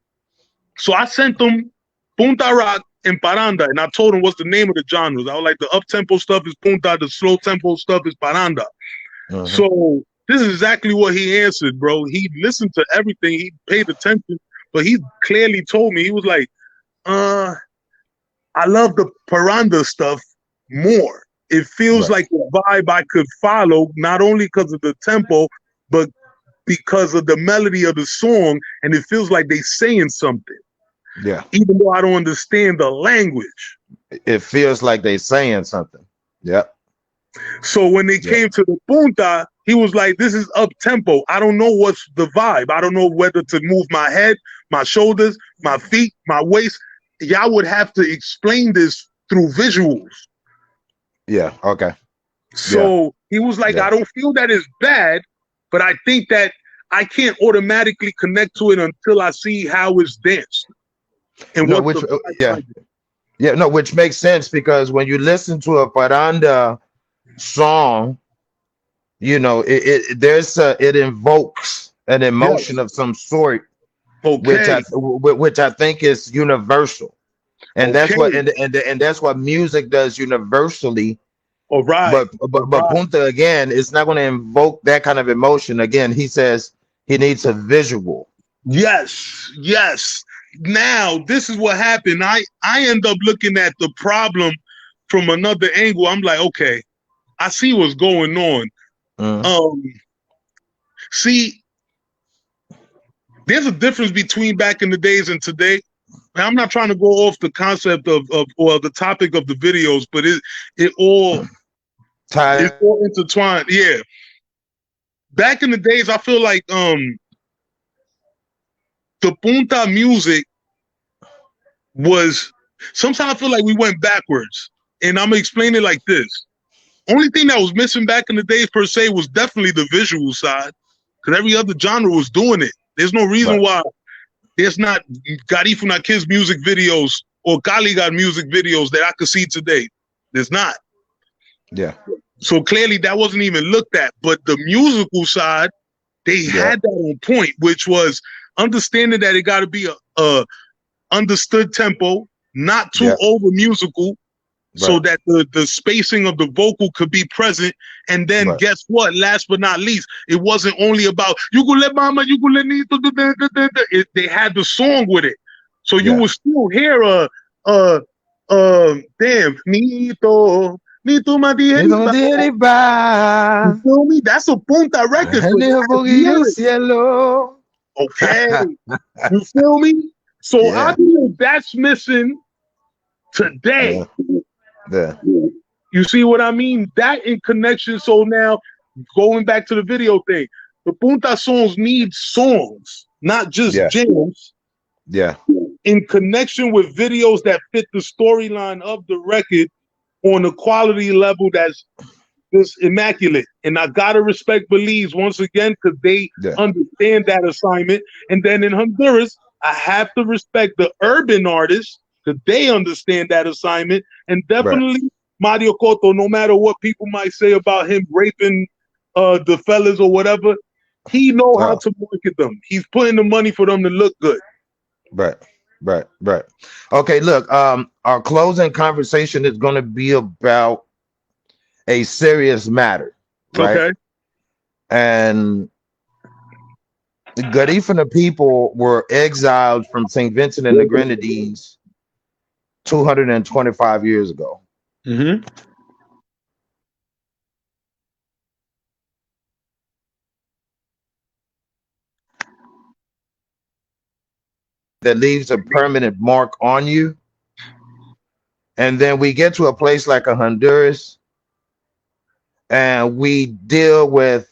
so I sent them Punta Rock and Paranda, and I told them what's the name of the genres. I was like, the up-tempo stuff is Punta, the slow-tempo stuff is Paranda. Mm-hmm. So this is exactly what he answered, bro. He listened to everything. He paid attention, but he clearly told me, he was like, I love the Paranda stuff more. It feels Right. like a vibe I could follow, not only because of the tempo, but because of the melody of the song, and it feels like they saying something, Yeah. even though I don't understand the language. It feels like they saying something. Yep. So when they Yep. came to the punta, he was like, this is up tempo. I don't know what's the vibe. I don't know whether to move my head, my shoulders, my feet, my waist. Y'all would have to explain this through visuals. Yeah. Okay. So he was like, I don't feel that it's bad, but I think that I can't automatically connect to it until I see how it's danced. And No, what which the no, which makes sense because when you listen to a paranda song, you know, it invokes an emotion of some sort, which Okay. I think is universal, and that's Okay. what and that's what music does universally. All right. But Punta again, it's not going to invoke that kind of emotion. Again, he says he needs a visual. Yes. Yes. Now, this is what happened. I end up looking at the problem from another angle. I'm like, okay, I see what's going on. See, there's a difference between back in the days and today. And I'm not trying to go off the concept of or the topic of the videos, but it all it's all intertwined. Yeah. Back in the days, I feel like the punta music was sometimes I feel like we went backwards. And I'm gonna explain it like this. Only thing that was missing back in the days per se was definitely the visual side. Because every other genre was doing it. There's no reason why there's not Garifuna Kids music videos or Kaligar music videos that I could see today. There's not. Yeah. So clearly that wasn't even looked at. But the musical side, they had that on point, which was understanding that it got to be a understood tempo, not too over musical, so that the spacing of the vocal could be present. And then guess what? Last but not least, it wasn't only about you go let mama, you go let Nito. They had the song with it, so you will still hear damn Nito. Nito Madieriba. You feel me? That's a punta record. Okay. You feel me? So I feel that's missing today. You see what I mean? That in connection. So now going back to the video thing, the punta songs need songs, not just jams. Yeah. In connection with videos that fit the storyline of the record on a quality level that's just immaculate. And I gotta respect Belize once again because they understand that assignment. And then in Honduras, I have to respect the urban artists because they understand that assignment. And definitely Mario Cotto, no matter what people might say about him raping the fellas or whatever, he know how to market them. He's putting the money for them to look good. Right. Okay, look, our closing conversation is going to be about a serious matter, right? Okay. And Garifuna people were exiled from St. Vincent and the Grenadines 225 years ago. That leaves a permanent mark on you. And then we get to a place like a Honduras and we deal with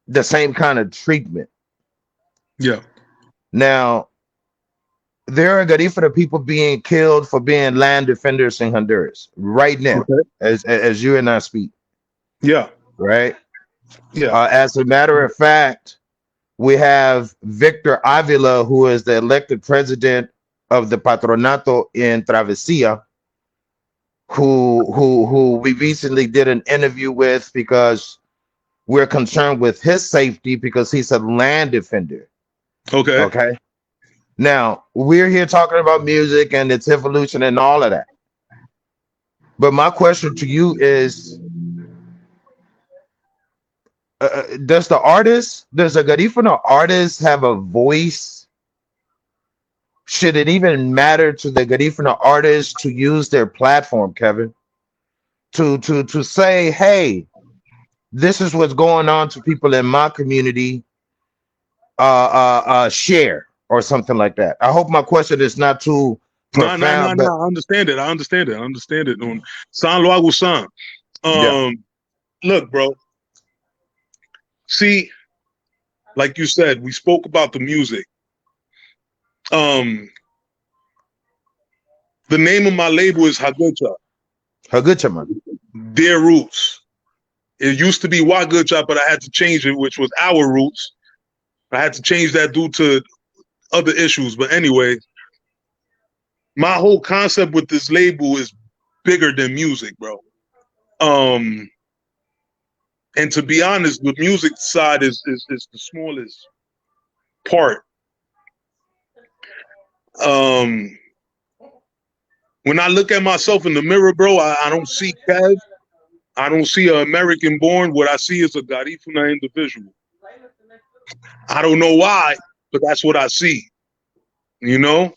the same kind of treatment. Yeah. Now, there are Garifuna people being killed for being land defenders in Honduras right now, as you and I speak. Yeah. Right? Yeah. As a matter of fact, we have Victor Avila, who is the elected president of the Patronato in Travesía, who we recently did an interview with because we're concerned with his safety because he's a land defender. Okay. Now, we're here talking about music and its evolution and all of that. But my question to you is, does a Garifuna artist have a voice? Should it even matter to the Garifuna artists to use their platform, Kevin? To say, hey, this is what's going on to people in my community, share or something like that. I hope my question is not too profound. No. I understand it. I understand it. On San lo hago san. Look, bro. See, like you said, we spoke about the music. Um, the name of my label is Hagucha. Hagucha, man. Their roots. It used to be Wagucha, but I had to change it, which was our roots. I had to change that due to other issues. But anyway, my whole concept with this label is bigger than music, bro. Um, and to be honest, the music side is the smallest part. Um, when I look at myself in the mirror, bro, I don't see Kev. I don't see an American born. What I see is a Garifuna individual. I don't know why, but that's what I see. You know?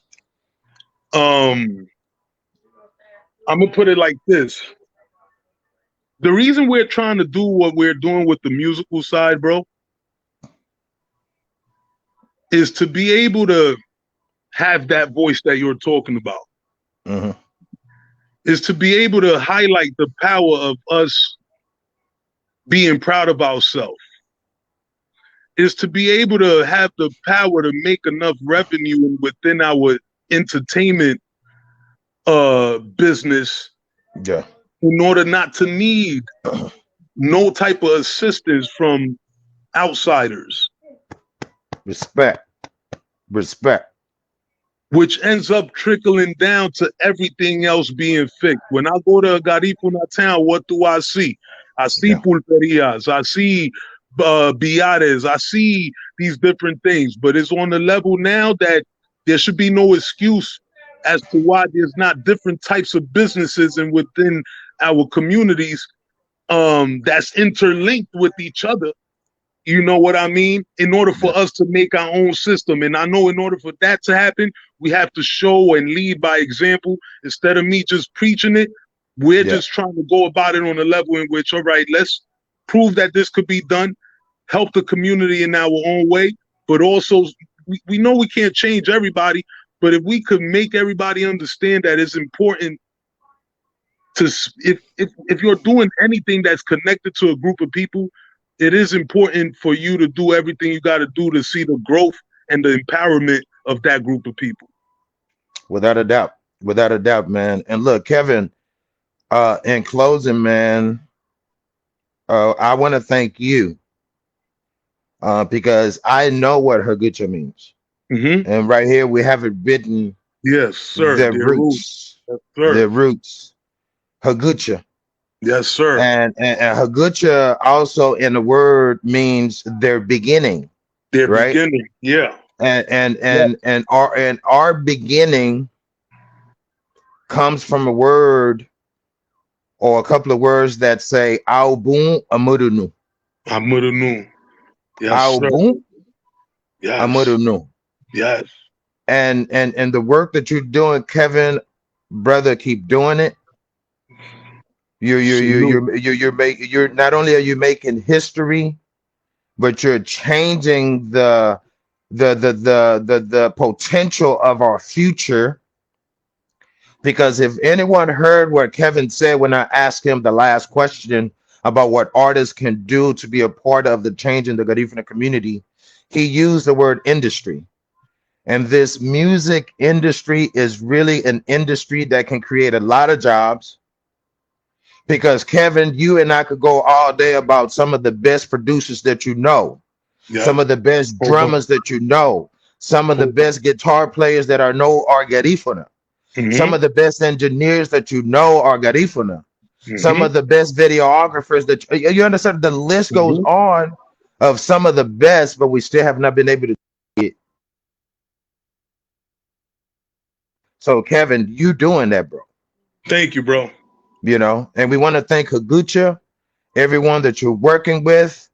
I'm gonna put it like this. The reason we're trying to do what we're doing with the musical side, bro, is to be able to have that voice that you're talking about. Mm-hmm. Is to be able to highlight the power of us being proud of ourselves. Is to be able to have the power to make enough revenue within our entertainment business, Yeah. in order not to need no type of assistance from outsiders. Respect. Respect. Which ends up trickling down to everything else being fixed. When I go to Garifuna town, what do I see? I see Yeah. pulperias, I see biares, I see these different things, but it's on the level now that there should be no excuse as to why there's not different types of businesses and within our communities that's interlinked with each other. You know what I mean? In order Yeah. for us to make our own system. And I know in order for that to happen, we have to show and lead by example. Instead of me just preaching it, we're Yeah. just trying to go about it on a level in which, all right, let's prove that this could be done, help the community in our own way, but also we know we can't change everybody, but if we could make everybody understand that it's important to, if you're doing anything that's connected to a group of people, it is important for you to do everything you got to do to see the growth and the empowerment of that group of people. Without a doubt. Without a doubt, man. And look, Kevin, in closing, man, I want to thank you because I know what Hagucha means. Mm-hmm. And right here, we have it written Yes, sir. the Dear Ruth. roots, Yes, sir. the roots, Hagucha. Yes, sir. And Hagucha also in the word means their beginning, Their right? beginning. Yeah. Yeah. And our beginning comes from a word or a couple of words that say Aubun Amudunu. Amudunu. Yes, sir. Aubun Yes. Amudunu. Yes. And the work that you're doing, Kevin, brother, keep doing it. Salute. You're not only are you making history, but you're changing the potential of our future. Because if anyone heard what Kevin said when I asked him the last question about what artists can do to be a part of the change in the Garifuna community, he used the word industry. And this music industry is really an industry that can create a lot of jobs. Because Kevin, you and I could go all day about some of the best producers that you know, Yeah. some of the best Hold on. drummers that you know, some of the best guitar players that are Garifuna. Mm-hmm. Some of the best engineers that you know are Garifuna. Mm-hmm. Some of the best videographers that you understand. The list goes Mm-hmm. on of some of the best, but we still have not been able to get. So, Kevin, you doing that, bro? Thank you, bro. You know, and we want to thank Hagucha, everyone that you're working with,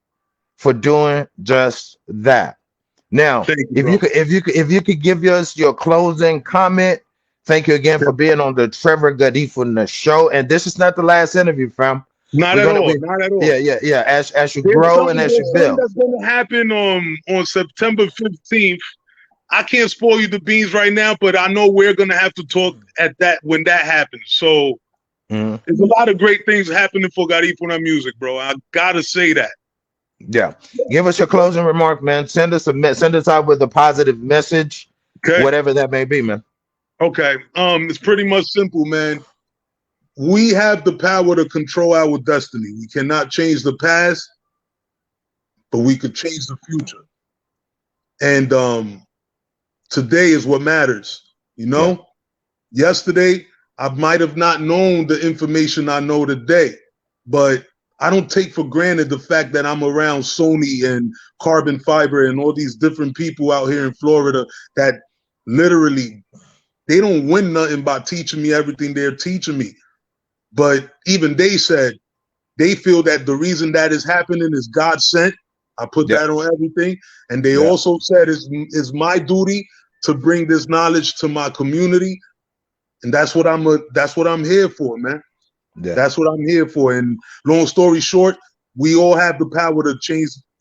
for doing just that. Now, Thank you, if bro. you could give us your closing comment. Thank you again for being on the Trevor Garifuna show. And this is not the last interview, fam. Not at all. Not at all. Yeah. As you There's grow and something, as you build. that's going to happen on September 15th. I can't spoil you the beans right now, but I know we're going to have to talk at that when that happens. So there's a lot of great things happening for Garifuna music, bro. I got to say that. Yeah. Give us your closing remark, man. Send us out with a positive message, Okay. whatever that may be, man. Okay. It's pretty much simple, man. We have the power to control our destiny. We cannot change the past, but we could change the future. And today is what matters. You Yeah. know, yesterday I might have not known the information I know today, but I don't take for granted the fact that I'm around Sony and Carbon Fiber and all these different people out here in Florida that literally they don't win nothing by teaching me everything they're teaching me. But even they said they feel that the reason that is happening is God sent. I put Yeah. that on everything. And they Yeah. also said it's my duty to bring this knowledge to my community. And that's what I'm here for, man. Yeah. That's what I'm here for. And long story short, we all have the power to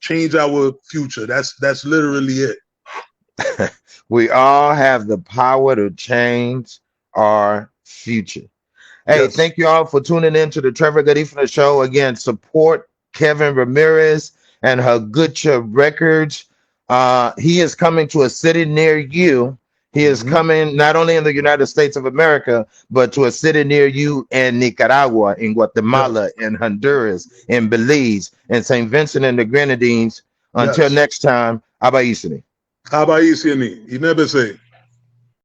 change our future. That's literally it. We all have the power to change our future. Hey, Yes. thank you all for tuning in to the Trevor Garifuna show. Again, support Kevin Ramirez and Hagucha Records. He is coming to a city near you. He is Mm-hmm. coming not only in the United States of America, but to a city near you in Nicaragua, in Yes. Guatemala, in Honduras, in Belize, in St. Vincent and the Grenadines. Until Yes. next time, Abaisini. How about you, Siani? You never say.